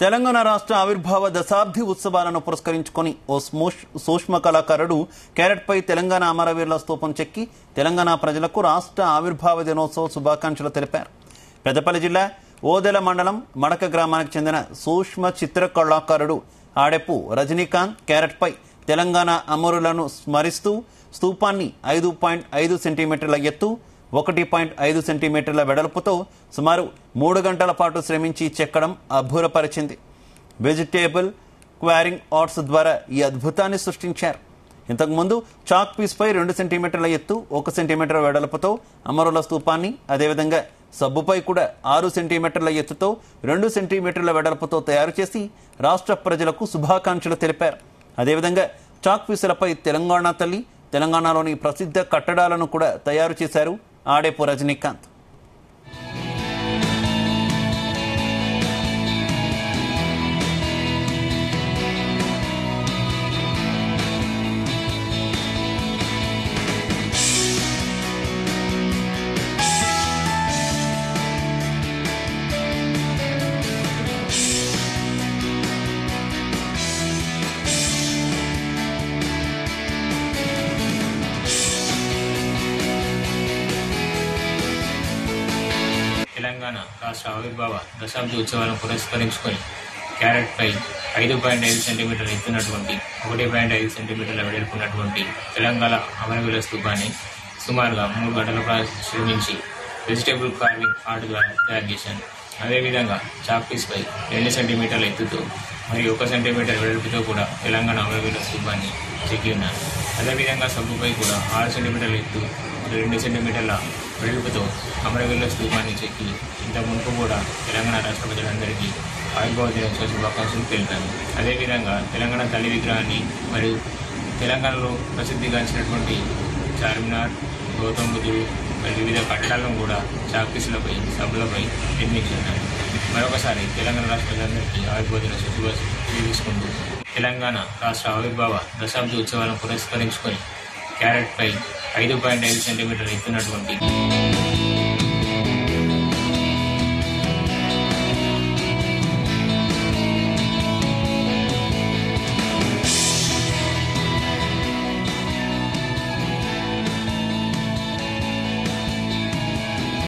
తెలంగాణ రాష్ట్ర ఆవిర్భావ దశాబ్ది ఉత్సవాలను పురస్కరించుకొని ఓ సూక్ష్మ కళాకారుడు క్యారెట్పై తెలంగాణ అమరవీరుల స్తూపం చెక్కి తెలంగాణ ప్రజలకు రాష్ట్ర ఆవిర్భావ దినోత్సవ శుభాకాంక్షలు తెలిపారు. పెద్దపల్లి జిల్లా ఓదెల మండలం మడక గ్రామానికి చెందిన సూక్ష్మ చిత్ర కళాకారుడు ఆడెపు రజనీకాంత్ క్యారెట్పై తెలంగాణ అమరులను స్మరిస్తూ స్తూపాన్ని 5.5 సెంటీమీటర్ల ఎత్తు 1.5 సెంటీమీటర్ల వెడల్పుతో సుమారు 3 గంటల పాటు శ్రమించి చెక్కడం అబ్బురపరిచింది. వెజిటేబుల్ క్వారింగ్ ఆర్ట్స్ ద్వారా ఈ అద్భుతాన్ని సృష్టించారు. ఇంతకుముందు చాక్ పీస్పై 2 సెంటీమీటర్ల ఎత్తు 1 సెంటీమీటర్ వెడల్పుతో అమరుల స్తూపాన్ని, అదేవిధంగా సబ్బుపై కూడా 6 సెంటీమీటర్ల ఎత్తుతో 2 సెంటీమీటర్ల వెడల్పుతో తయారు చేసి రాష్ట్ర ప్రజలకు శుభాకాంక్షలు తెలిపారు. అదేవిధంగా చాక్ పీసులపై తెలంగాణ తల్లి, తెలంగాణలోని ప్రసిద్ధ కట్టడాలను కూడా తయారు చేశారు ఆడెపు రజనీకాంత్. తెలంగాణ రాష్ట్ర ఆవిర్భావ దశాబ్ది ఉత్సవాలను పురస్కరించుకొని క్యారెట్పై 5.5 సెంటీమీటర్ల ఎత్తున్నటువంటి 1.5 సెంటీమీటర్ల వెడల్పున్నటువంటి తెలంగాణ అమరవీరుల స్తూపాన్ని సుమారుగా 3 గంటల శ్రమించి వెజిటేబుల్ కార్వింగ్ ఆర్ట్ ద్వారా తయారు చేశాను. అదేవిధంగా చాక్ పీస్పై 2 సెంటీమీటర్ల ఎత్తుతో మరియు 1 సెంటీమీటర్ వెడల్పుతో కూడా తెలంగాణ అమరవీరుల స్తూపాన్ని చెక్కి ఉన్నాను. అదేవిధంగా సబ్బుపై కూడా 6 సెంటీమీటర్ల ఎత్తు 2 సెంటీమీటర్ల వెడల్పుతో అమరవీరుల స్తూపాన్ని చెక్కి ఇంత మునుపు కూడా తెలంగాణ రాష్ట్ర ప్రజలందరికీ ఆవిర్భావ దినోత్సవ శుభాకాంక్షలు తెలిపాను. అదేవిధంగా తెలంగాణ తల్లి విగ్రహాన్ని మరియు తెలంగాణలో ప్రసిద్ధిగాంచినటువంటి చార్మినార్, గౌతమ్ బుద్ధుడు మరియు వివిధ కట్టడాలను కూడా చాక్ పీసులపై సబ్బులపై నిర్మించాను. మరొకసారి తెలంగాణ రాష్ట్ర ప్రజలందరికీ ఆవిర్భావ దినోత్సవ శుభాకాంక్షలు తీసుకుంటూ తెలంగాణ రాష్ట్ర ఆవిర్భావ దశాబ్ది ఉత్సవాలను పురస్కరించుకొని క్యారెట్పై 5.5 సెంటీమీటర్లు ఎత్తున్నటువంటి